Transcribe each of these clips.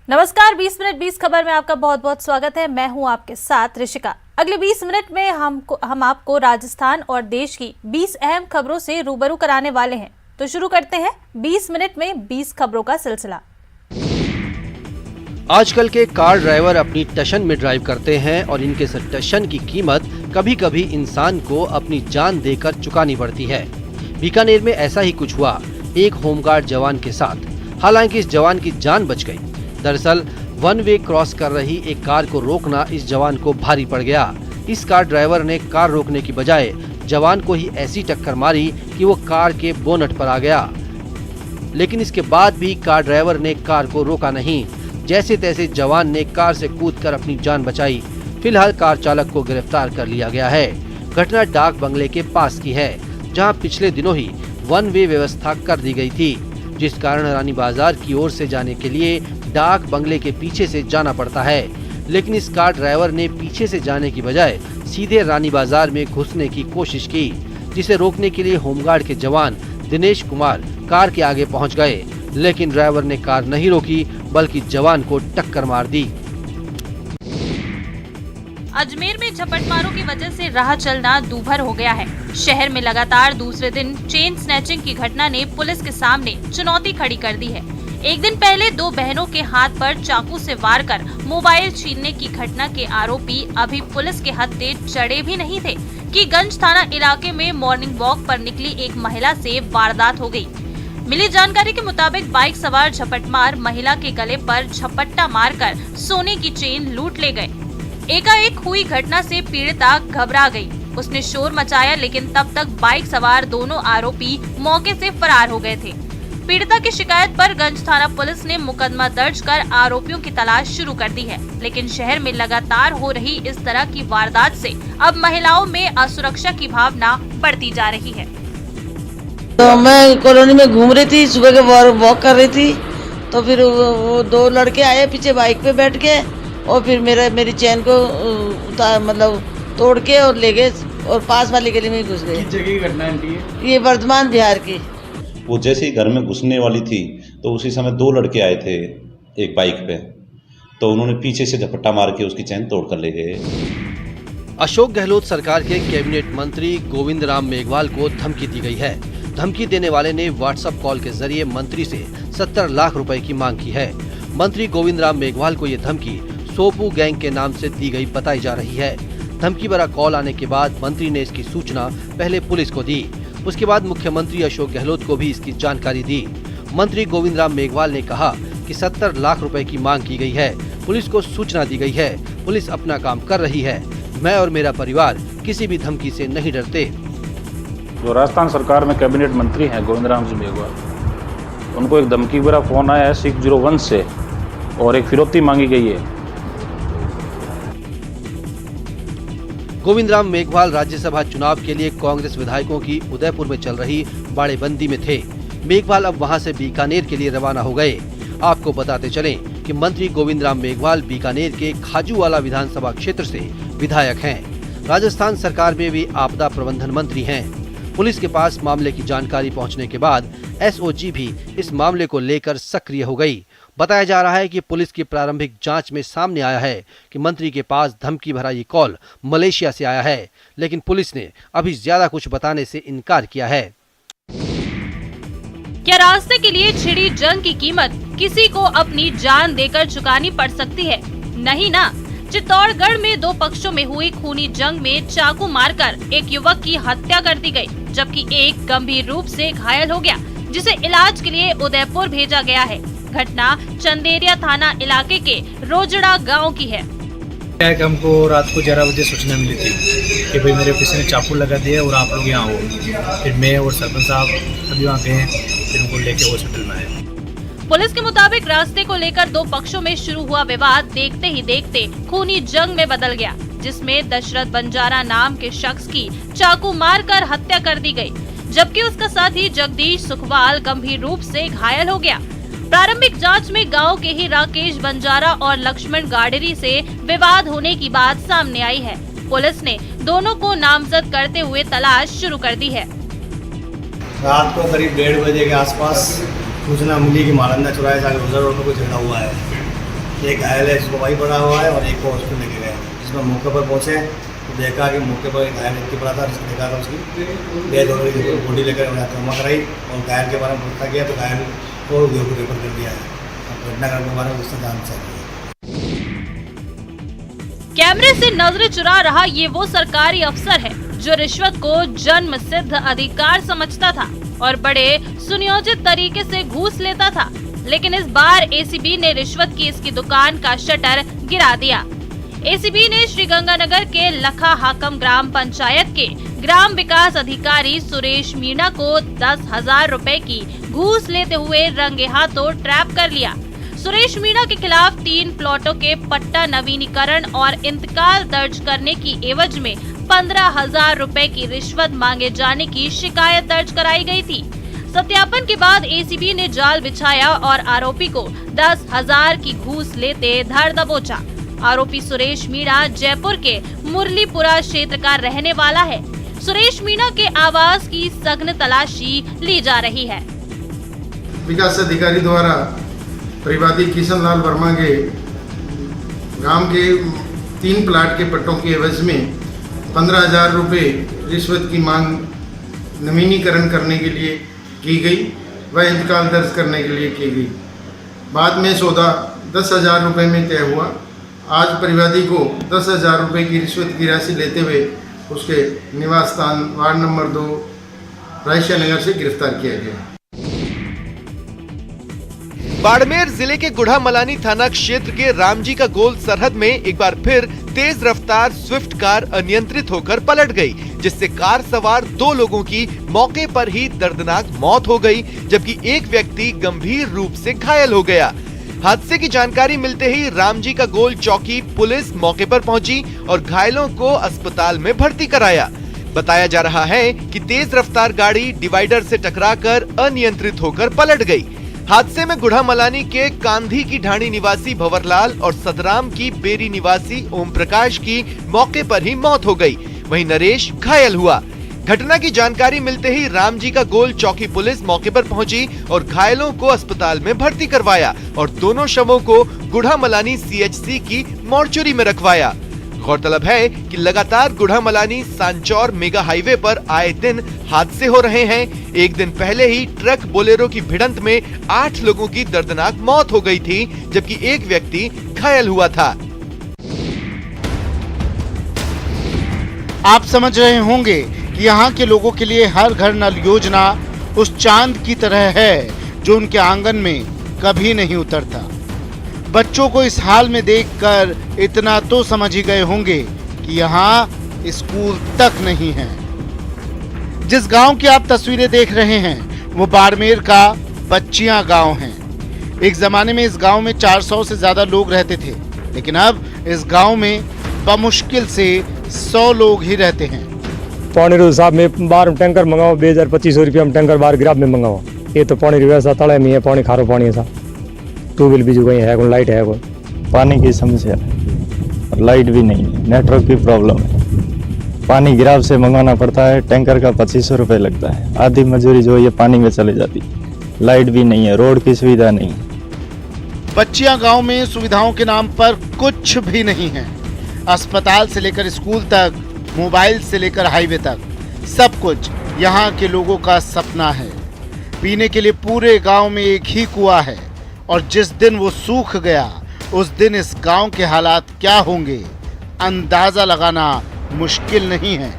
नमस्कार, 20 मिनट 20 खबर में आपका बहुत बहुत स्वागत है। मैं हूं आपके साथ ऋषिका। अगले 20 मिनट में हम आपको राजस्थान और देश की 20 अहम खबरों से रूबरू कराने वाले हैं। तो शुरू करते हैं 20 मिनट में 20 खबरों का सिलसिला। आजकल के कार ड्राइवर अपनी टशन में ड्राइव करते हैं और इनके इस टशन की कीमत कभी कभी इंसान को अपनी जान देकर चुकानी पड़ती है। बीकानेर में ऐसा ही कुछ हुआ एक होमगार्ड जवान के साथ। हालांकि इस जवान की जान बच गई। दरअसल वन वे क्रॉस कर रही एक कार को रोकना इस जवान को भारी पड़ गया। इस कार ड्राइवर ने कार रोकने की बजाय जवान को ही ऐसी टक्कर मारी कि वो कार के बोनट पर आ गया। लेकिन इसके बाद भी कार ड्राइवर ने कार को रोका नहीं। जैसे तैसे जवान ने कार से कूदकर अपनी जान बचाई। फिलहाल कार चालक को गिरफ्तार कर लिया गया है। घटना डाक बंगले के पास की है, जहां पिछले दिनों ही वन वे व्यवस्था कर दी गई थी, जिस कारण रानी बाजार की ओर से जाने के लिए डाक बंगले के पीछे से जाना पड़ता है। लेकिन इस कार ड्राइवर ने पीछे से जाने की बजाय सीधे रानी बाजार में घुसने की कोशिश की, जिसे रोकने के लिए होमगार्ड के जवान दिनेश कुमार कार के आगे पहुंच गए। लेकिन ड्राइवर ने कार नहीं रोकी, बल्कि जवान को टक्कर मार दी। अजमेर में झपटमारों की वजह से राह चलना दूभर हो गया है। शहर में लगातार दूसरे दिन चेन स्नैचिंग की घटना ने पुलिस के सामने चुनौती खड़ी कर दी है। एक दिन पहले दो बहनों के हाथ पर चाकू से वार कर मोबाइल छीनने की घटना के आरोपी अभी पुलिस के हत्थे चढ़े भी नहीं थे कि गंज थाना इलाके में मॉर्निंग वॉक पर निकली एक महिला से वारदात हो गई। मिली जानकारी के मुताबिक बाइक सवार झपटमार महिला के गले पर झपट्टा मारकर सोने की चेन लूट ले गए। एकाएक हुई घटना से पीड़िता घबरा गई। उसने शोर मचाया, लेकिन तब तक बाइक सवार दोनों आरोपी मौके से फरार हो गए थे। पीड़िता की शिकायत पर गंज थाना पुलिस ने मुकदमा दर्ज कर आरोपियों की तलाश शुरू कर दी है। लेकिन शहर में लगातार हो रही इस तरह की वारदात से अब महिलाओं में असुरक्षा की भावना बढ़ती जा रही है। तो मैं कॉलोनी में घूम रही थी, सुबह के वॉक कर रही थी, तो फिर वो दो लड़के आए पीछे बाइक पे बैठ के और फिर मेरी चैन को मतलब तोड़ के और ले गए और पास वाली गली में घुस गए। किस जगह की घटना है? ये वर्धमान बिहार की। वो जैसे ही घर में घुसने वाली थी तो उसी समय दो लड़के आए थे एक बाइक पे, तो उन्होंने पीछे से झपट्टा मार के उसकी चैन तोड़ कर ले गए। अशोक गहलोत सरकार के कैबिनेट मंत्री गोविंद राम मेघवाल को धमकी दी गई है। धमकी देने वाले ने व्हाट्सएप कॉल के जरिए मंत्री से 70 लाख रुपए की मांग की है। मंत्री गोविंद राम मेघवाल को ये धमकी सोपू गैंग के नाम से दी गई बताई जा रही है। धमकी भरा कॉल आने के बाद मंत्री ने इसकी सूचना पहले पुलिस को दी। उसके बाद मुख्यमंत्री अशोक गहलोत को भी इसकी जानकारी दी। मंत्री गोविंद राम मेघवाल ने कहा कि 70 लाख रुपए की मांग की गई है। पुलिस को सूचना दी गई है। पुलिस अपना काम कर रही है। मैं और मेरा परिवार किसी भी धमकी से नहीं डरते। जो राजस्थान सरकार में कैबिनेट मंत्री हैं गोविंद राम जी मेघवाल, उनको एक धमकी भरा फोन आया है 601 से और एक फिरौती मांगी गई है। गोविंद राम मेघवाल राज्यसभा चुनाव के लिए कांग्रेस विधायकों की उदयपुर में चल रही बाड़ेबंदी में थे। मेघवाल अब वहां से बीकानेर के लिए रवाना हो गए। आपको बताते चलें कि मंत्री गोविंद राम मेघवाल बीकानेर के खाजूवाला विधानसभा क्षेत्र से विधायक हैं। राजस्थान सरकार में भी आपदा प्रबंधन मंत्री हैं। पुलिस के पास मामले की जानकारी पहुंचने के बाद एसओजी भी इस मामले को लेकर सक्रिय हो गई। बताया जा रहा है कि पुलिस की प्रारंभिक जांच में सामने आया है कि मंत्री के पास धमकी भरा ये कॉल मलेशिया से आया है, लेकिन पुलिस ने अभी ज्यादा कुछ बताने से इनकार किया है। क्या रास्ते के लिए छिड़ी जंग की कीमत किसी को अपनी जान देकर चुकानी पड़ सकती है? नहीं ना। चित्तौड़गढ़ में दो पक्षों में हुई खूनी जंग में चाकू मारकर एक युवक की हत्या कर दी गई, जबकि एक गंभीर रूप से घायल हो गया, जिसे इलाज के लिए उदयपुर भेजा गया है। घटना चंदेरिया थाना इलाके के रोजड़ा गांव की है। हमको रात को 11 बजे सूचना मिली थी कि भाई मेरे किसी ने चाकू लगा दिया और आप लोग यहाँ हो। फिर मैं और सरपंच साहब अभी वहाँ गए, फिर उनको लेके हॉस्पिटल में आए। पुलिस के मुताबिक रास्ते को लेकर दो पक्षों में शुरू हुआ विवाद देखते ही देखते खूनी जंग में बदल गया, जिसमें दशरथ बंजारा नाम के शख्स की चाकू मारकर हत्या कर दी गई, जबकि उसका साथी जगदीश सुखवाल गंभीर रूप से घायल हो गया। प्रारंभिक जांच में गांव के ही राकेश बंजारा और लक्ष्मण गाडेरी से विवाद होने की बात सामने आई है। पुलिस ने दोनों को नामजद करते हुए तलाश शुरू कर दी है। रात को करीब 1:30 बजे के आसपास सूचना मिली कि मालंदा चौराहे से आगे रोड में कोई झगड़ा हुआ है। एक घायल है जिसको वही पड़ा हुआ है और एक को हॉस्पिटल लेके गए, जिसमें मौके पर पहुँचे तो देखा कि मौके पर घायल व्यक्ति पड़ा था, जिसको देखा था उसकी डेथ हो गई, बॉडी लेकर ट्रामा कराई और घायल के बारे में पूछा गया तो घायल को रेफर कर दिया है। घटनाक्रम के बारे में उससे जान चाहिए। कैमरे से नजरें चुरा रहा ये वो सरकारी अफसर है जो रिश्वत को जन्म सिद्ध अधिकार समझता था और बड़े सुनियोजित तरीके से घूस लेता था। लेकिन इस बार एसीबी ने रिश्वत की इसकी दुकान का शटर गिरा दिया। एसीबी ने श्रीगंगानगर के लखा हाकम ग्राम पंचायत के ग्राम विकास अधिकारी सुरेश मीणा को 10,000 रुपए की घूस लेते हुए रंगे हाथों ट्रैप कर लिया। सुरेश मीणा के खिलाफ 3 प्लॉटों के पट्टा नवीनीकरण और इंतकाल दर्ज करने की एवज में 15,000 रुपए की रिश्वत मांगे जाने की शिकायत दर्ज कराई गई थी। सत्यापन के बाद एसीबी ने जाल बिछाया और आरोपी को 10,000 की घूस लेते धर दबोचा। आरोपी सुरेश मीणा जयपुर के मुरलीपुरा क्षेत्र का रहने वाला है। सुरेश मीणा के आवास की सघन तलाशी ली जा रही है। विकास अधिकारी द्वारा परिवादी किशन लाल वर्मा के गांव के 3 प्लाट के पट्टों के एवज में 15,000 रुपये रिश्वत की मांग नवीनीकरण करने के लिए की गई व इंतकाल दर्ज करने के लिए की गई। बाद में सौदा 10,000 रुपये में तय हुआ। आज परिवादी को 10,000 रुपये की रिश्वत की राशि लेते हुए उसके निवास स्थान वार्ड नंबर 2 रायसिया नगर से गिरफ्तार किया गया। बाड़मेर जिले के गुढ़ामलानी थाना क्षेत्र के रामजी का गोल सरहद में एक बार फिर तेज रफ्तार स्विफ्ट कार अनियंत्रित होकर पलट गई, जिससे कार सवार 2 लोगों की मौके पर ही दर्दनाक मौत हो गई, जबकि एक व्यक्ति गंभीर रूप से घायल हो गया। हादसे की जानकारी मिलते ही रामजी का गोल चौकी पुलिस मौके पर पहुंची और घायलों को अस्पताल में भर्ती कराया। बताया जा रहा है कि तेज रफ्तार गाड़ी डिवाइडर से टकराकर अनियंत्रित होकर पलट गई। हादसे में गुढ़ामलानी के कांधी की ढाणी निवासी भंवरलाल और सदराम की बेरी निवासी ओम प्रकाश की मौके पर ही मौत हो गई, वहीं नरेश घायल हुआ। घटना की जानकारी मिलते ही रामजी का गोल चौकी पुलिस मौके पर पहुंची और घायलों को अस्पताल में भर्ती करवाया और दोनों शवों को गुढ़ामलानी सीएचसी की मोर्चरी में रखवाया। गौरतलब है कि लगातार गुढ़ामलानी सांचौर मेगा हाईवे पर आए दिन हादसे हो रहे हैं। एक दिन पहले ही ट्रक बोलेरो की भिड़ंत में 8 लोगों की दर्दनाक मौत हो गई थी, जबकि एक व्यक्ति घायल हुआ था। आप समझ रहे होंगे कि यहाँ के लोगों के लिए हर घर नल योजना उस चांद की तरह है जो उनके आंगन में कभी नहीं उतरता। बच्चों को इस हाल में देखकर इतना तो समझ ही गए होंगे कि यहाँ स्कूल तक नहीं है। जिस गांव की आप तस्वीरें देख रहे हैं वो बाड़मेर का बच्चियां गांव है। एक जमाने में इस गांव में 400 से ज्यादा लोग रहते थे, लेकिन अब इस गांव में बमुश्किल से 100 लोग ही रहते हैं। पानी रो साहब में बाहर टैंकर मंगाओ 2,000-2,500 रुपया में टैंकर बाहर गिराब में मंगाओ। ये तो पानी की व्यवस्था तले में है, पानी खारो पानी है साहब। ट्यूबवेल भी जो कहीं है, कोई लाइट है, कोई पानी की समस्या है और लाइट भी नहीं है, नेटवर्क की प्रॉब्लम है। पानी गिराव से मंगवाना पड़ता है, टैंकर का 2,500 रुपये लगता है। आधी मजदूरी जो ये पानी में चले जाती, लाइट भी नहीं है, रोड की सुविधा नहीं। बच्चियां गांव में सुविधाओं के नाम पर कुछ भी नहीं है। अस्पताल से लेकर स्कूल तक, मोबाइल से लेकर हाईवे तक, सब कुछ यहाँ के लोगों का सपना है। पीने के लिए पूरे गांव में एक ही कुआं है और जिस दिन वो सूख गया उस दिन इस गांव के हालात क्या होंगे अंदाजा लगाना मुश्किल नहीं है।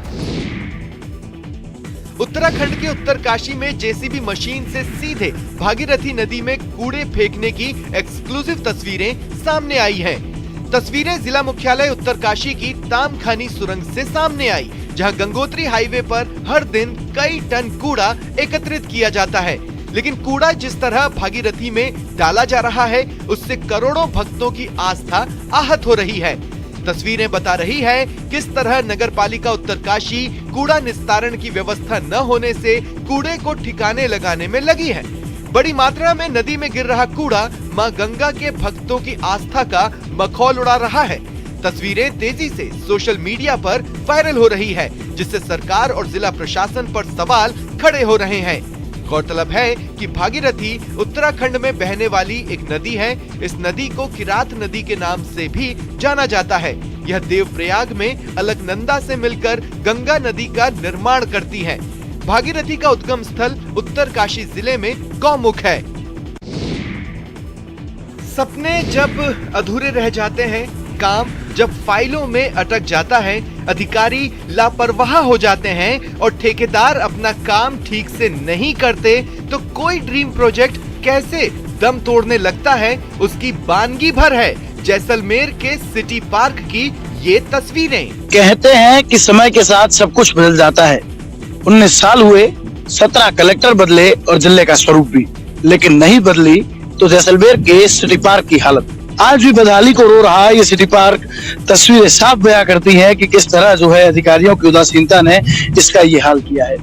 उत्तराखंड के उत्तरकाशी में जेसीबी मशीन से सीधे भागीरथी नदी में कूड़े फेंकने की एक्सक्लूसिव तस्वीरें सामने आई हैं। तस्वीरें जिला मुख्यालय उत्तरकाशी की तामखानी सुरंग से सामने आई, जहां गंगोत्री हाईवे पर हर दिन कई टन कूड़ा एकत्रित किया जाता है। लेकिन कूड़ा जिस तरह भागीरथी में डाला जा रहा है उससे करोड़ों भक्तों की आस्था आहत हो रही है। तस्वीरें बता रही है किस तरह नगरपालिका उत्तरकाशी कूड़ा निस्तारण की व्यवस्था न होने से कूड़े को ठिकाने लगाने में लगी है। बड़ी मात्रा में नदी में गिर रहा कूड़ा मां गंगा के भक्तों की आस्था का मखौल उड़ा रहा है। तस्वीरें तेजी से सोशल मीडिया पर वायरल हो रही है, जिससे सरकार और जिला प्रशासन पर सवाल खड़े हो रहे हैं। गौरतलब है कि भागीरथी उत्तराखंड में बहने वाली एक नदी है। इस नदी को किरात नदी के नाम से भी जाना जाता है। यह देवप्रयाग में अलकनंदा से मिलकर गंगा नदी का निर्माण करती है। भागीरथी का उद्गम स्थल उत्तरकाशी जिले में गौमुख है। सपने जब अधूरे रह जाते हैं, काम जब फाइलों में अटक जाता है, अधिकारी लापरवाह हो जाते हैं और ठेकेदार अपना काम ठीक से नहीं करते, तो कोई ड्रीम प्रोजेक्ट कैसे दम तोड़ने लगता है, उसकी बानगी भर है जैसलमेर के सिटी पार्क की ये तस्वीरें। कहते हैं कि समय के साथ सब कुछ बदल जाता है। 19 साल हुए, 17 कलेक्टर बदले और जिले का स्वरूप भी, लेकिन नहीं बदली तो जैसलमेर के सिटी पार्क की हालत। आज भी बदहाली को रो रहा है ये सिटी पार्क। तस्वीरें साफ बयां करती हैं कि किस तरह जो है अधिकारियों की उदासीनता ने इसका ये हाल किया है।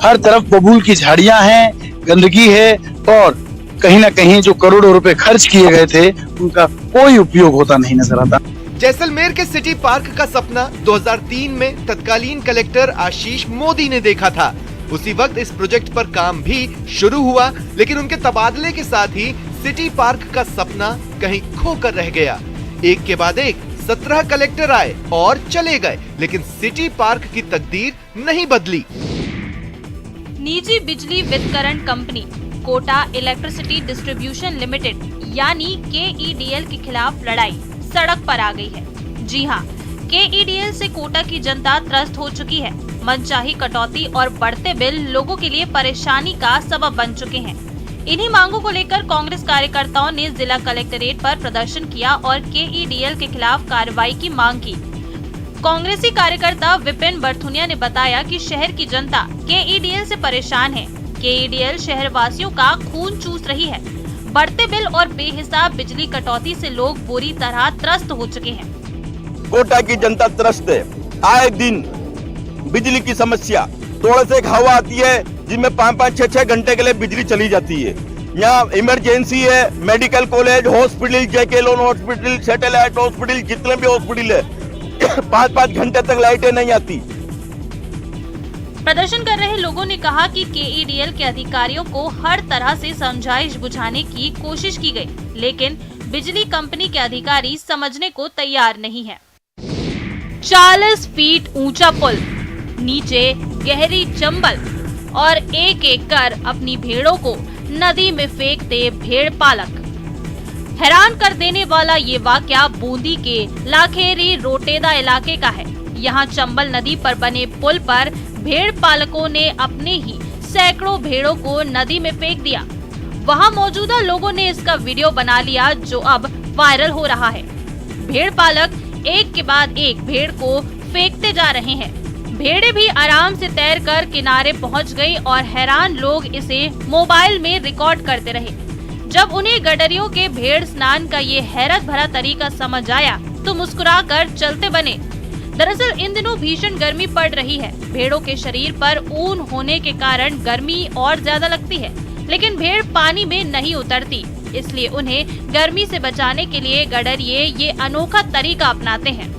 हर तरफ बबूल की झाड़ियां हैं, गंदगी है और कहीं ना कहीं जो करोड़ों रुपए खर्च किए गए थे उनका कोई उपयोग होता नहीं नजर आता। जैसलमेर के सिटी पार्क का सपना 2003 में तत्कालीन कलेक्टर आशीष मोदी ने देखा था। उसी वक्त इस प्रोजेक्ट पर काम भी शुरू हुआ, लेकिन उनके तबादले के साथ ही सिटी पार्क का सपना कहीं खोकर रह गया। एक के बाद एक 17 कलेक्टर आए और चले गए, लेकिन सिटी पार्क की तकदीर नहीं बदली। निजी बिजली वितरण company Kota electricity distribution limited यानी KEDL के खिलाफ लड़ाई सड़क पर आ गई है। जी हाँ, KEDL से कोटा की जनता त्रस्त हो चुकी है। मनचाही कटौती और बढ़ते बिल लोगों के लिए परेशानी का सबब बन चुके हैं। इन्हीं मांगों को लेकर कांग्रेस कार्यकर्ताओं ने जिला कलेक्ट्रेट पर प्रदर्शन किया और KEDL के खिलाफ कार्रवाई की मांग की। कांग्रेसी कार्यकर्ता विपिन बरथुनिया ने बताया कि शहर की जनता KEDL से परेशान है। KEDL शहर वासियों का खून चूस रही है। बढ़ते बिल और बेहिसाब बिजली कटौती से लोग बुरी तरह त्रस्त हो चुके हैं। कोटा की जनता त्रस्त है। आए दिन बिजली की समस्या, थोड़े से एक हवा आती है जिसमें 5-5, 6-6 घंटे के लिए बिजली चली जाती है। यहाँ इमरजेंसी है, medical college, hospital, JK loan hospital, satellite hospital, जितने भी हॉस्पिटल है 5-5 घंटे तक लाइटें नहीं आती। प्रदर्शन कर रहे लोगों ने कहा कि KEDL के अधिकारियों को हर तरह से समझाइश बुझाने की कोशिश की गई, लेकिन बिजली कंपनी के अधिकारी समझने को तैयार नहीं है। 40 फीट ऊंचा पुल, नीचे गहरी चंबल और एक कर अपनी भेड़ों को नदी में फेंकते भेड़ पालक। हैरान कर देने वाला ये वाकया बूंदी के लाखेरी रोटेदा इलाके का है। यहाँ चंबल नदी पर बने पुल पर भेड़ पालकों ने अपने ही सैकड़ों भेड़ों को नदी में फेंक दिया। वहाँ मौजूदा लोगों ने इसका वीडियो बना लिया, जो अब वायरल हो रहा है। भेड़ पालक एक के बाद एक भेड़ को फेंकते जा रहे हैं। भेड़ें भी आराम से तैरकर किनारे पहुंच गई और हैरान लोग इसे मोबाइल में रिकॉर्ड करते रहे। जब उन्हें गडरियों के भेड़ स्नान का ये हैरत भरा तरीका समझ आया तो मुस्कुराकर चलते बने। दरअसल इन दिनों भीषण गर्मी पड़ रही है। भेड़ों के शरीर पर ऊन होने के कारण गर्मी और ज्यादा लगती है, लेकिन भेड़ पानी में नहीं उतरती, इसलिए उन्हें गर्मी से बचाने के लिए गडरिये ये अनोखा तरीका अपनाते हैं।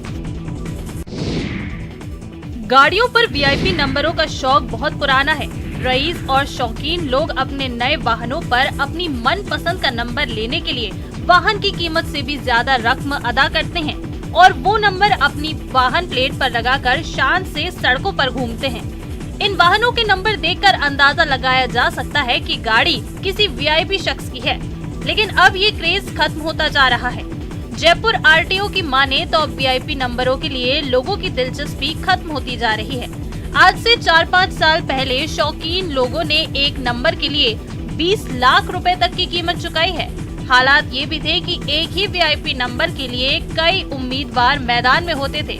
गाड़ियों पर VIP नंबरों का शौक बहुत पुराना है। रईस और शौकीन लोग अपने नए वाहनों पर अपनी मनपसंद का नंबर लेने के लिए वाहन की कीमत से भी ज्यादा रकम अदा करते हैं और वो नंबर अपनी वाहन प्लेट पर लगाकर शान से सड़कों पर घूमते हैं। इन वाहनों के नंबर देखकर अंदाजा लगाया जा सकता है कि गाड़ी किसी VIP शख्स की है, लेकिन अब ये क्रेज खत्म होता जा रहा है। जयपुर RTO की माने तो अब VIP नंबरों के लिए लोगों की दिलचस्पी खत्म होती जा रही है। आज से 4-5 साल पहले शौकीन लोगों ने एक नंबर के लिए 20 लाख रुपए तक की कीमत चुकाई है। हालात ये भी थे कि एक ही VIP नंबर के लिए कई उम्मीदवार मैदान में होते थे।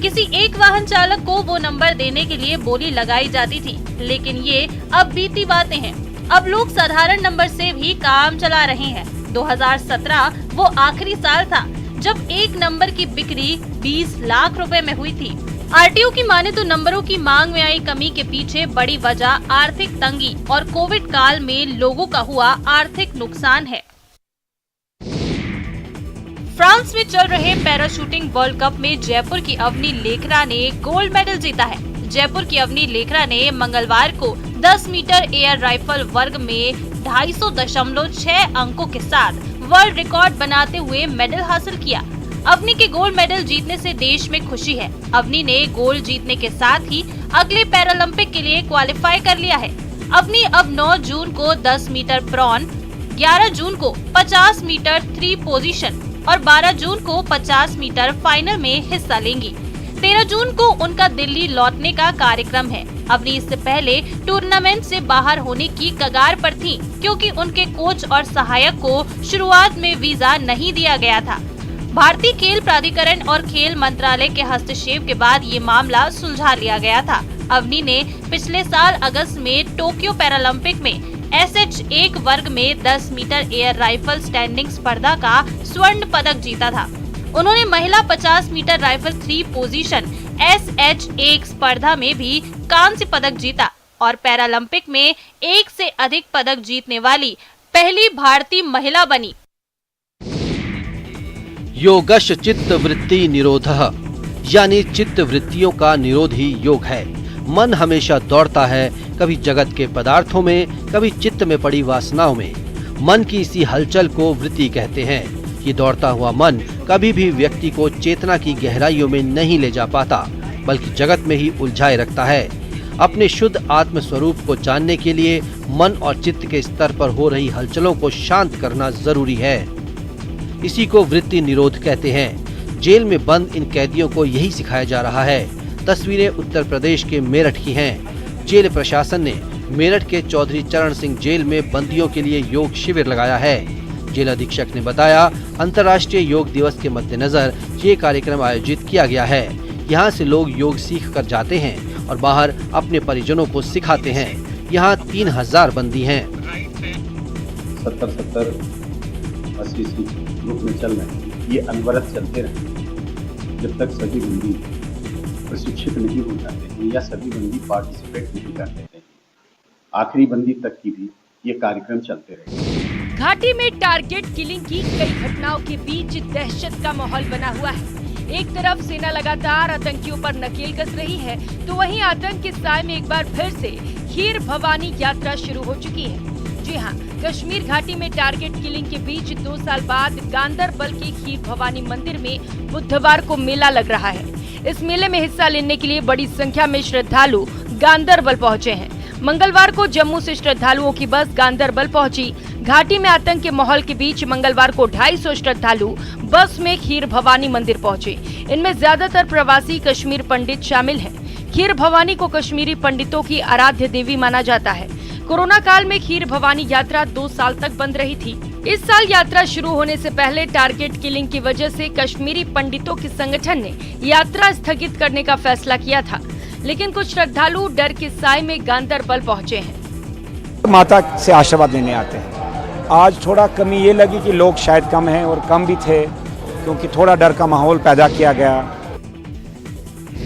किसी एक वाहन चालक को वो नंबर देने के लिए बोली लगाई जाती थी, लेकिन ये अब बीती बातें हैं। अब लोग साधारण नंबर से भी काम चला रहे हैं। 2017 वो आखिरी साल था जब एक नंबर की बिक्री 20 लाख रुपए में हुई थी। RTO की माने तो नंबरों की मांग में आई कमी के पीछे बड़ी वजह आर्थिक तंगी और कोविड काल में लोगों का हुआ आर्थिक नुकसान है। फ्रांस में चल रहे पैराशूटिंग वर्ल्ड कप में जयपुर की अवनी लेखरा ने गोल्ड मेडल जीता है। जयपुर की अवनी लेखरा ने मंगलवार को 10 मीटर एयर राइफल वर्ग में 250.6 अंकों के साथ वर्ल्ड रिकॉर्ड बनाते हुए मेडल हासिल किया। अवनी के गोल्ड मेडल जीतने से देश में खुशी है। अवनी ने गोल्ड जीतने के साथ ही अगले पैरालंपिक के लिए क्वालिफाई कर लिया है। अवनी अब 9 जून को 10 मीटर प्रॉन, 11 जून को 50 मीटर 3 पोजीशन और 12 जून को 50 मीटर फाइनल में हिस्सा लेंगी। 13 जून को उनका दिल्ली लौटने का कार्यक्रम है। अवनी इससे पहले टूर्नामेंट से बाहर होने की कगार पर थी, क्योंकि उनके कोच और सहायक को शुरुआत में वीजा नहीं दिया गया था। भारतीय खेल प्राधिकरण और खेल मंत्रालय के हस्तक्षेप के बाद ये मामला सुलझा लिया गया था। अवनी ने पिछले साल अगस्त में टोक्यो पैरालंपिक में SH1 वर्ग में 10 मीटर एयर राइफल स्टैंडिंग स्पर्धा का स्वर्ण पदक जीता था। उन्होंने महिला 50 मीटर राइफल 3 पोजीशन SH1 स्पर्धा में भी कांस्य पदक जीता और पैरालंपिक में एक से अधिक पदक जीतने वाली पहली भारतीय महिला बनी। योगश चित्त वृत्ति निरोधः, यानी चित्त वृत्तियों का निरोध ही योग है। मन हमेशा दौड़ता है, कभी जगत के पदार्थों में, कभी चित्त में पड़ी वासनाओं में। मन की इसी हलचल को वृत्ति कहते हैं। ये दौड़ता हुआ मन कभी भी व्यक्ति को चेतना की गहराइयों में नहीं ले जा पाता, बल्कि जगत में ही उलझाए रखता है। अपने शुद्ध आत्म स्वरूप को जानने के लिए मन और चित्त के स्तर पर हो रही हलचलों को शांत करना जरूरी है। इसी को वृत्ति निरोध कहते हैं। जेल में बंद इन कैदियों को यही सिखाया जा रहा है। तस्वीरें उत्तर प्रदेश के मेरठ की हैं। जेल प्रशासन ने मेरठ के चौधरी चरण सिंह जेल में बंदियों के लिए योग शिविर लगाया है। जेल अधीक्षक ने बताया, अंतर्राष्ट्रीय योग दिवस के मद्देनजर ये कार्यक्रम आयोजित किया गया है। यहाँ से लोग योग सीख कर जाते हैं और बाहर अपने परिजनों को सिखाते हैं। यहाँ 3000 बंदी हैं। 70-70, 80 ग्रुप में चल रहे हैं। ये अनवरत चलते रहे जब तक सभी बंदी प्रशिक्षित नहीं हो जाते हैं या सभी बंदी पार्टिसिपेट नहीं कर लेते हैं। आखिरी बंदी तक की भी ये कार्यक्रम चलते रहे। घाटी में टारगेट किलिंग की कई घटनाओं के बीच दहशत का माहौल बना हुआ है। एक तरफ सेना लगातार आतंकियों पर नकेल कस रही है, तो वहीं आतंक के साए में एक बार फिर से खीर भवानी यात्रा शुरू हो चुकी है। जी हाँ, कश्मीर घाटी में टारगेट किलिंग के बीच 2 साल बाद गांदरबल के खीर भवानी मंदिर में बुधवार को मेला लग रहा है। इस मेले में हिस्सा लेने के लिए बड़ी संख्या में श्रद्धालु गांदरबल पहुंचे हैं। मंगलवार को जम्मू से श्रद्धालुओं की बस गांदरबल पहुंची। घाटी में आतंक के माहौल के बीच मंगलवार को 250 श्रद्धालु बस में खीर भवानी मंदिर पहुंचे। इनमें ज्यादातर प्रवासी कश्मीर पंडित शामिल हैं। खीर भवानी को कश्मीरी पंडितों की आराध्य देवी माना जाता है। कोरोना काल में खीर भवानी यात्रा 2 साल तक बंद रही थी। इस साल यात्रा शुरू होने से पहले टारगेट किलिंग की वजह से कश्मीरी पंडितों के संगठन ने यात्रा स्थगित करने का फैसला किया था, लेकिन कुछ श्रद्धालु डर के साए में गांदरबल पहुंचे हैं। माता से आशीर्वाद लेने आते हैं। आज थोड़ा कमी ये लगी कि लोग शायद कम हैं और कम भी थे, क्योंकि थोड़ा डर का माहौल पैदा किया गया।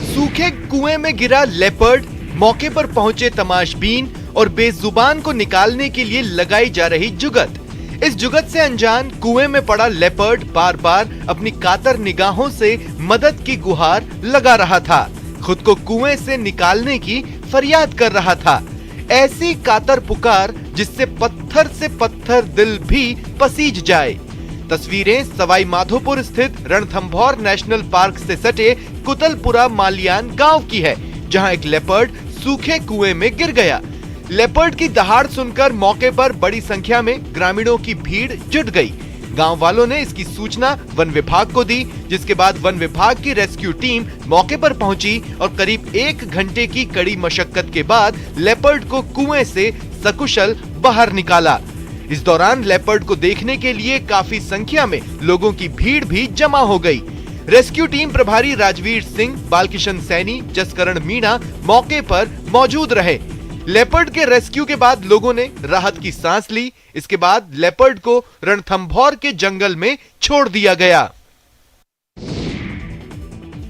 सूखे कुएं में गिरा लेपर्ड, मौके पर पहुंचे तमाशबीन और बेजुबान को निकालने के लिए लगाई जा रही जुगत। इस जुगत से अनजान कुएं में पड़ा लेपर्ड बार बार अपनी कातर निगाहों से मदद की गुहार लगा रहा था। खुद को कुएं से निकालने की फरियाद कर रहा था। ऐसी कातर पुकार जिससे पत्थर दिल भी पसीज जाए। तस्वीरें सवाई माधोपुर स्थित रणथंभौर नेशनल पार्क से सटे कुतलपुरा मालियान गांव की है, जहां एक लेपर्ड सूखे कुएं में गिर गया। लेपर्ड की दहाड़ सुनकर मौके पर बड़ी संख्या में ग्रामीणों की भीड़ जुट गई। गांव वालों ने इसकी सूचना वन विभाग को दी, जिसके बाद वन विभाग की रेस्क्यू टीम मौके पर पहुंची और करीब 1 घंटे की कड़ी मशक्कत के बाद लेपर्ड को कुएं से सकुशल बाहर निकाला। इस दौरान लेपर्ड को देखने के लिए काफी संख्या में लोगों की भीड़ भी जमा हो गई। रेस्क्यू टीम प्रभारी राजवीर सिंह, बालकिशन सैनी, जसकरण मीणा मौके पर मौजूद रहे। लेपर्ड के रेस्क्यू के बाद लोगों ने राहत की सांस ली। इसके बाद लेपर्ड को रणथंभौर के जंगल में छोड़ दिया गया।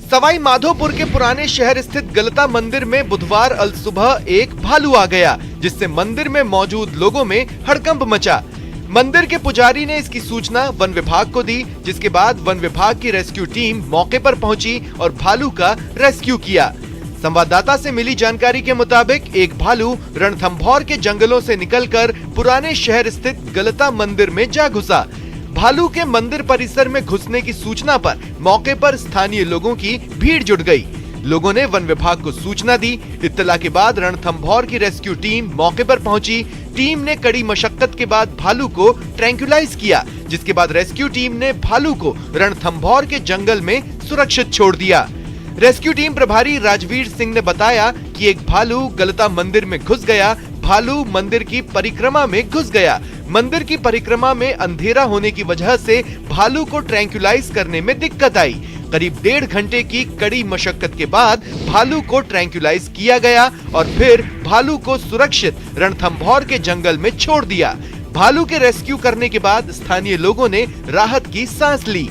सवाई माधोपुर के पुराने शहर स्थित गलता मंदिर में बुधवार अल सुबह एक भालू आ गया, जिससे मंदिर में मौजूद लोगों में हड़कंप मचा। मंदिर के पुजारी ने इसकी सूचना वन विभाग को दी, जिसके बाद वन विभाग की रेस्क्यू टीम मौके पर पहुंची और भालू का रेस्क्यू किया। संवाददाता से मिली जानकारी के मुताबिक एक भालू रणथंभौर के जंगलों से निकलकर पुराने शहर स्थित गलता मंदिर में जा घुसा। भालू के मंदिर परिसर में घुसने की सूचना पर मौके पर स्थानीय लोगों की भीड़ जुट गई। लोगों ने वन विभाग को सूचना दी। इत्तला के बाद रणथंभौर की रेस्क्यू टीम मौके पर पहुंची। टीम ने कड़ी मशक्कत के बाद भालू को ट्रैंक्विलाइज किया, जिसके बाद रेस्क्यू टीम ने भालू को रणथंभौर के जंगल में सुरक्षित छोड़ दिया। रेस्क्यू टीम प्रभारी राजवीर सिंह ने बताया कि एक भालू गलता मंदिर में घुस गया। भालू मंदिर की परिक्रमा में घुस गया। मंदिर की परिक्रमा में अंधेरा होने की वजह से भालू को ट्रैंक्विलाइज करने में दिक्कत आई। करीब 1.5 घंटे की कड़ी मशक्कत के बाद भालू को ट्रैंक्विलाइज किया गया और फिर भालू को सुरक्षित रणथंभौर के जंगल में छोड़ दिया। भालू के रेस्क्यू करने के बाद स्थानीय लोगों ने राहत की सांस ली।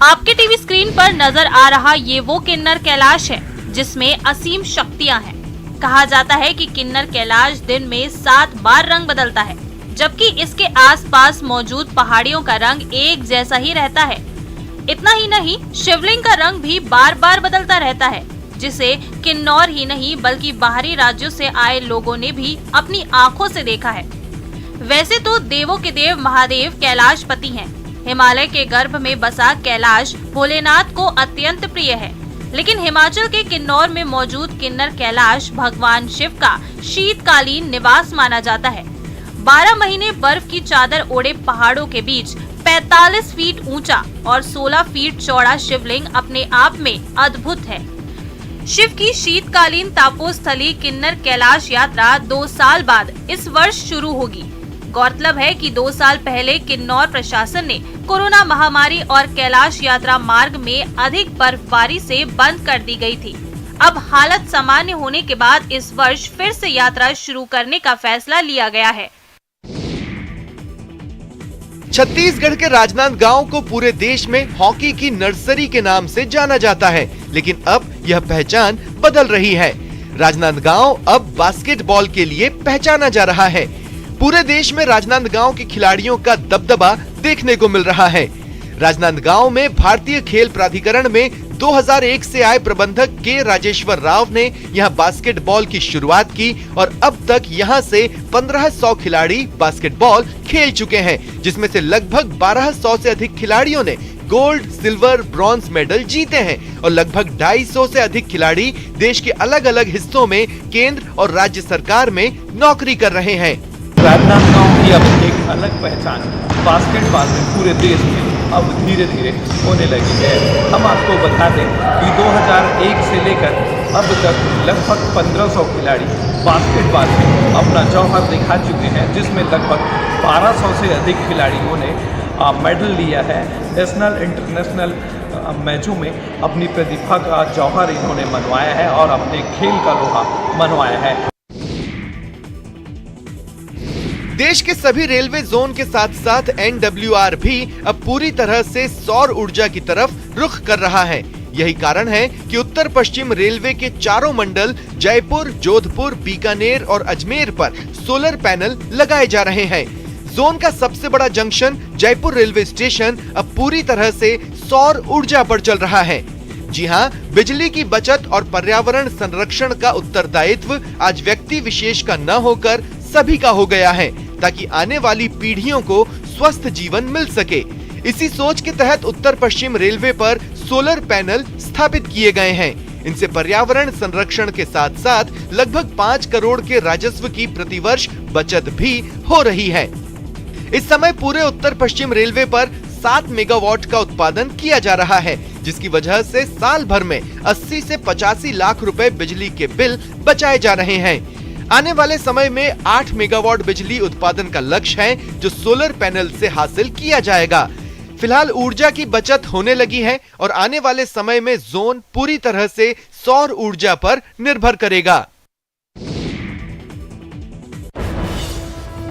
आपके टीवी स्क्रीन पर नजर आ रहा ये वो किन्नर कैलाश है जिसमें असीम शक्तियां हैं। कहा जाता है कि किन्नर कैलाश दिन में 7 बार रंग बदलता है, जबकि इसके आसपास मौजूद पहाड़ियों का रंग एक जैसा ही रहता है। इतना ही नहीं, शिवलिंग का रंग भी बार बार बदलता रहता है, जिसे किन्नौर ही नहीं बल्कि बाहरी राज्यों से आए लोगों ने भी अपनी आंखों से देखा है। वैसे तो देवों के देव महादेव कैलाशपति हैं। हिमालय के गर्भ में बसा कैलाश भोलेनाथ को अत्यंत प्रिय है, लेकिन हिमाचल के किन्नौर में मौजूद किन्नर कैलाश भगवान शिव का शीतकालीन निवास माना जाता है। 12 महीने बर्फ की चादर ओढ़े पहाड़ों के बीच 45 फीट ऊंचा और 16 फीट चौड़ा शिवलिंग अपने आप में अद्भुत है। शिव की शीतकालीन तापोस्थली किन्नर कैलाश यात्रा 2 साल बाद इस वर्ष शुरू होगी। गौरतलब है कि 2 साल पहले किन्नौर प्रशासन ने कोरोना महामारी और कैलाश यात्रा मार्ग में अधिक बर्फबारी से बंद कर दी गई थी। अब हालत सामान्य होने के बाद इस वर्ष फिर से यात्रा शुरू करने का फैसला लिया गया है। छत्तीसगढ़ के राजनांदगांव को पूरे देश में हॉकी की नर्सरी के नाम से जाना जाता है, लेकिन अब यह पहचान बदल रही है। राजनांदगांव अब बास्केटबॉल के लिए पहचाना जा रहा है। पूरे देश में राजनांदगांव के खिलाड़ियों का दबदबा देखने को मिल रहा है। राजनांदगांव में भारतीय खेल प्राधिकरण में 2001 से आए प्रबंधक के राजेश्वर राव ने यहां बास्केटबॉल की शुरुआत की और अब तक यहां से 1500 खिलाड़ी बास्केटबॉल खेल चुके हैं, जिसमें से लगभग 1200 से अधिक खिलाड़ियों ने गोल्ड, सिल्वर, ब्रॉन्ज मेडल जीते हैं और लगभग 250 से अधिक खिलाड़ी देश के अलग अलग हिस्सों में केंद्र और राज्य सरकार में नौकरी कर रहे हैं। राजनांदगांव की अब एक अलग पहचान बास्केटबॉल में पूरे देश में अब धीरे धीरे होने लगी है। हम आपको बता दें कि 2001 से लेकर अब तक लगभग 1500 खिलाड़ी बास्केटबॉल में अपना जौहर दिखा चुके हैं, जिसमें लगभग 1200 से अधिक खिलाड़ियों ने मेडल लिया है। नेशनल इंटरनेशनल मैचों में अपनी प्रतिभा का जौहर इन्होंने मनवाया है और अपने खेल का लोहा मनवाया है। देश के सभी रेलवे जोन के साथ साथ NWR भी अब पूरी तरह से सौर ऊर्जा की तरफ रुख कर रहा है। यही कारण है कि उत्तर पश्चिम रेलवे के चारों मंडल जयपुर, जोधपुर, बीकानेर और अजमेर पर सोलर पैनल लगाए जा रहे हैं। जोन का सबसे बड़ा जंक्शन जयपुर रेलवे स्टेशन अब पूरी तरह से सौर ऊर्जा पर चल रहा है। जी हां, बिजली की बचत और पर्यावरण संरक्षण का उत्तरदायित्व आज व्यक्ति विशेष का न होकर सभी का हो गया है, ताकि आने वाली पीढ़ियों को स्वस्थ जीवन मिल सके। इसी सोच के तहत उत्तर पश्चिम रेलवे पर सोलर पैनल स्थापित किए गए हैं। इनसे पर्यावरण संरक्षण के साथ साथ लगभग 5 करोड़ के राजस्व की प्रतिवर्ष बचत भी हो रही है। इस समय पूरे उत्तर पश्चिम रेलवे पर 7 मेगावाट का उत्पादन किया जा रहा है, जिसकी वजह से साल भर में 80 से 85 लाख रुपए बिजली के बिल बचाए जा रहे हैं। आने वाले समय में 8 मेगावाट बिजली उत्पादन का लक्ष्य है, जो सोलर पैनल से हासिल किया जाएगा। फिलहाल ऊर्जा की बचत होने लगी है और आने वाले समय में जोन पूरी तरह से सौर ऊर्जा पर निर्भर करेगा।